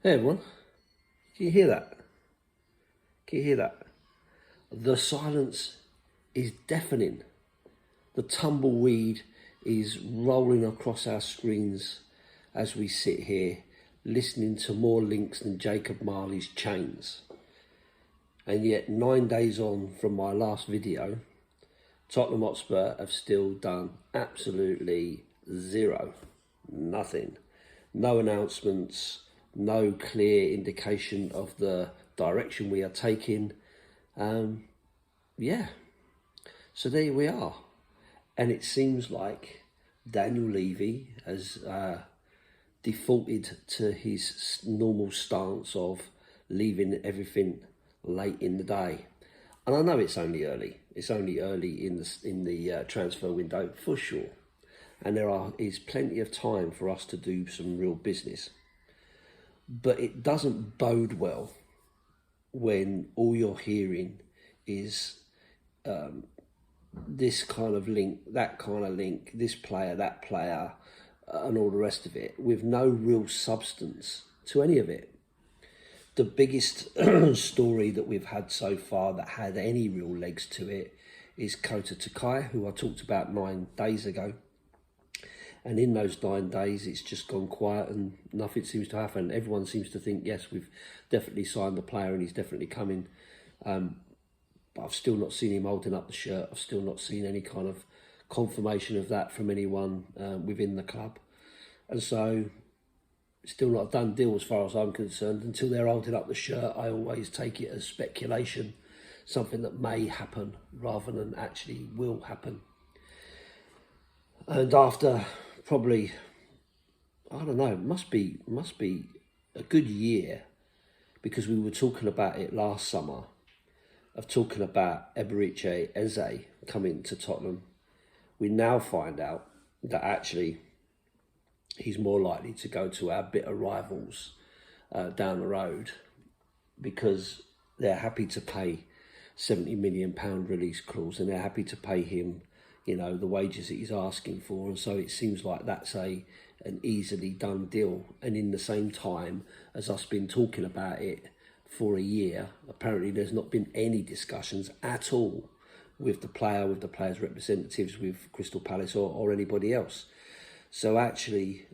Hey everyone, can you hear that? Can you hear that? The silence is deafening. The tumbleweed is rolling across our screens as we sit here listening to more links than Jacob Marley's chains. And yet 9 days on from my last video, Tottenham Hotspur have still done absolutely zero. Nothing. No announcements, no clear indication of the direction we are taking. Yeah, so there we are. And it seems like Daniel Levy has defaulted to his normal stance of leaving everything late in the day. And I know it's only early. It's only early in the transfer window for sure. And is plenty of time for us to do some real business. But it doesn't bode well when all you're hearing is this kind of link, that kind of link, this player, that player, and all the rest of it, with no real substance to any of it. The biggest story that we've had so far that had any real legs to it is Kota Takai, who I talked about 9 days ago. And in those 9 days, it's just gone quiet and nothing seems to happen. Everyone seems to think, yes, we've definitely signed the player and he's definitely coming. But I've still not seen him holding up the shirt. I've still not seen any kind of confirmation of that from anyone within the club. And so, still not a done deal as far as I'm concerned. Until they're holding up the shirt, I always take it as speculation, something that may happen rather than actually will happen. And after probably, I don't know, must be a good year, because we were talking about it last summer, of talking about Eberechi Eze coming to Tottenham. We now find out that actually he's more likely to go to our bitter rivals down the road, because they're happy to pay £70 million release clause and they're happy to pay him, you know, the wages that he's asking for. And so it seems like that's an easily done deal. And in the same time as us been talking about it for a year, apparently there's not been any discussions at all with the player, with the players' representatives, with Crystal Palace or anybody else. So actually,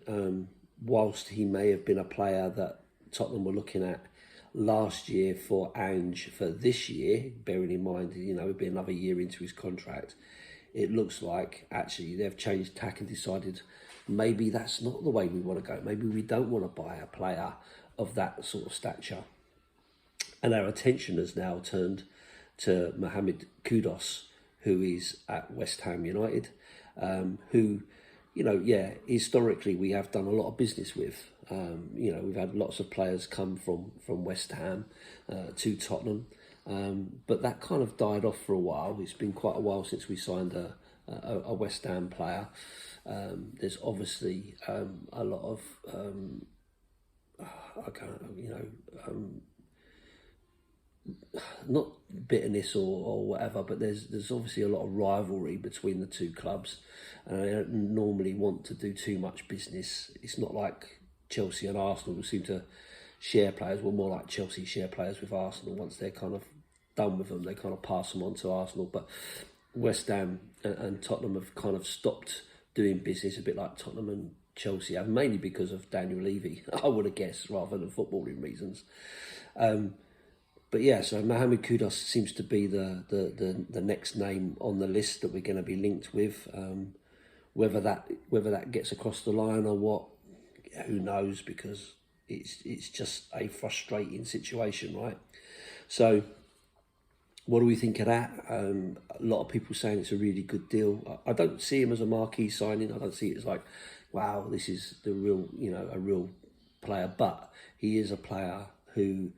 whilst he may have been a player that Tottenham were looking at last year for Ange for this year, bearing in mind, you know, it'd be another year into his contract, it looks like actually they've changed tack and decided maybe that's not the way we want to go. Maybe we don't want to buy a player of that sort of stature. And our attention has now turned to Mohamed Kudus, who is at West Ham United, who, you know, yeah, historically we have done a lot of business with. You know, we've had lots of players come from West Ham to Tottenham. But that kind of died off for a while. It's been quite a while since we signed a West Ham player. There's obviously a lot of, not bitterness or whatever, but there's obviously a lot of rivalry between the two clubs. And I don't normally want to do too much business. It's not like Chelsea and Arsenal who seem to share players. Well, more like Chelsea share players with Arsenal. Once they're kind of done with them, they kind of pass them on to Arsenal. But West Ham and Tottenham have kind of stopped doing business, a bit like Tottenham and Chelsea have, mainly because of Daniel Levy, I would have guessed, rather than footballing reasons. But yeah, so Mohamed Kudus seems to be the next name on the list that we're going to be linked with. Whether that gets across the line or what, who knows, because it's just a frustrating situation, right? So what do we think of that? A lot of people saying it's a really good deal. I don't see him as a marquee signing. I don't see it as like, wow, this is the real, you know, a real player. But he is a player who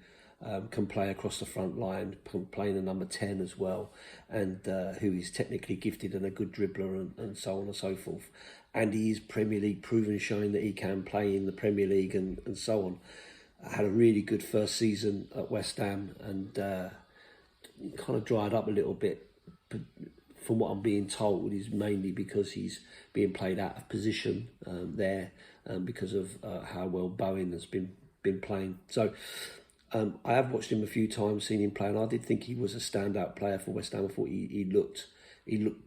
can play across the front line, can play in the number 10 as well, and who is technically gifted and a good dribbler and so on and so forth. And he is Premier League proven, showing that he can play in the Premier League and so on. I had a really good first season at West Ham and kind of dried up a little bit. But from what I'm being told, is mainly because he's being played out of position there, because of how well Bowen has been been playing. So I have watched him a few times, seen him play, and I did think he was a standout player for West Ham. I thought he looked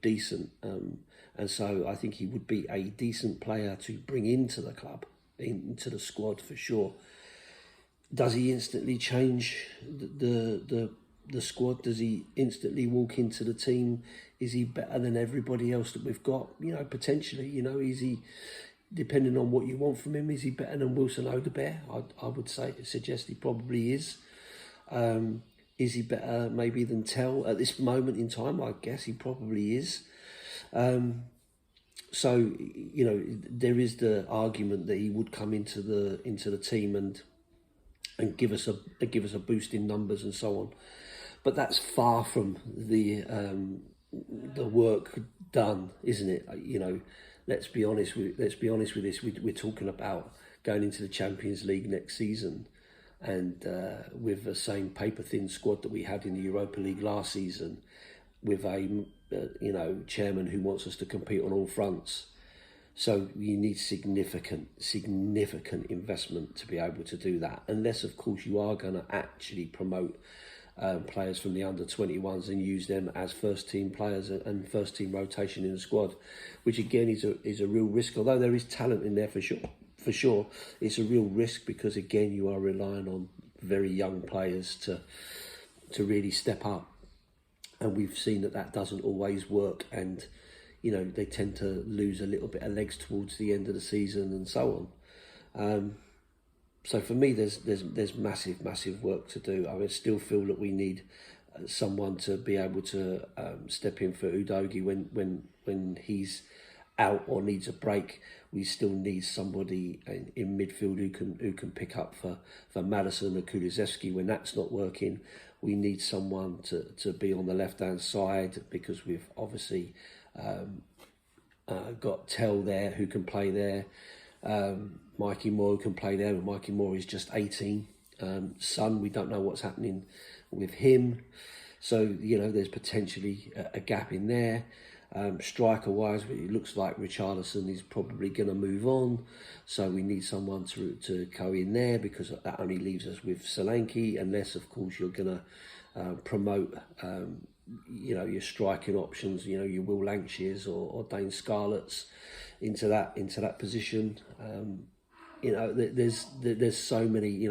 decent, and so I think he would be a decent player to bring into the club, into the squad for sure. Does he instantly change the squad? Does he instantly walk into the team? Is he better than everybody else that we've got? Potentially. Is he, depending on what you want from him, is he better than Wilson Odobert? I would suggest he probably is. Is he better maybe than Tell at this moment in time? I guess he probably is. So there is the argument that he would come into the team and give us a boost in numbers and so on, but that's far from the work done, isn't it? Let's be honest with this. We're talking about going into the Champions League next season, and with the same paper thin squad that we had in the Europa League last season, with a chairman who wants us to compete on all fronts. So you need significant investment to be able to do that, unless of course you are going to actually promote players from the under-21s and use them as first team players and first team rotation in the squad, which again is a real risk. Although there is talent in there for sure, it's a real risk because again you are relying on very young players to really step up, and we've seen that doesn't always work, and they tend to lose a little bit of legs towards the end of the season and so on. So for me, there's massive work to do. I still feel that we need someone to be able to step in for Udogie when he's out or needs a break. We still need somebody in midfield who can pick up for Maddison or Kulusevski when that's not working. We need someone to be on the left hand side because we've obviously got Tell there who can play there. Mikey Moore can play there, but Mikey Moore is just 18. Son, we don't know what's happening with him. So, there's potentially a gap in there. Striker-wise, it looks like Richarlison is probably going to move on. So we need someone to go in there because that only leaves us with Solanke, unless, of course, you're going to promote your striking options, your Will Lancashires or Dane Scarlett's into that position. There's so many,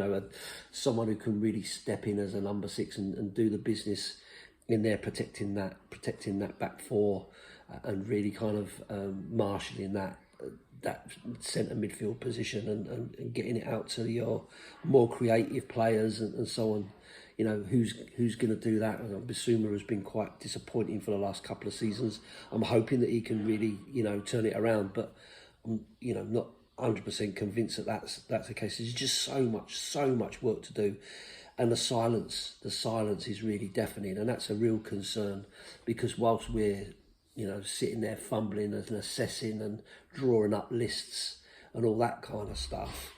someone who can really step in as a number 6 and do the business in there, protecting that back four, and really kind of marshalling that centre midfield position and getting it out to your more creative players and so on. Who's going to do that? Bissouma has been quite disappointing for the last couple of seasons. I'm hoping that he can really, turn it around, but I'm, not 100% convinced that that's the case. There's just so much work to do, and the silence is really deafening, and that's a real concern because whilst we're sitting there fumbling and assessing and drawing up lists and all that kind of stuff,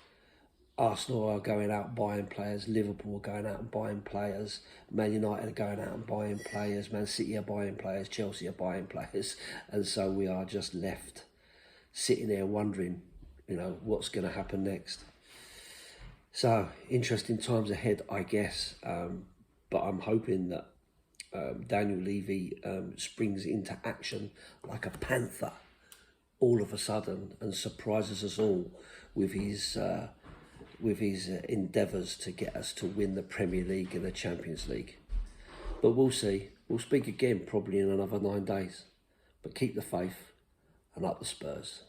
Arsenal are going out buying players, Liverpool are going out and buying players, Man United are going out and buying players, Man City are buying players, Chelsea are buying players, and so we are just left sitting there wondering, what's going to happen next. So, interesting times ahead, I guess, but I'm hoping that Daniel Levy springs into action like a panther all of a sudden and surprises us all with his endeavours to get us to win the Premier League and the Champions League. But we'll see. We'll speak again probably in another 9 days. But keep the faith and up the Spurs.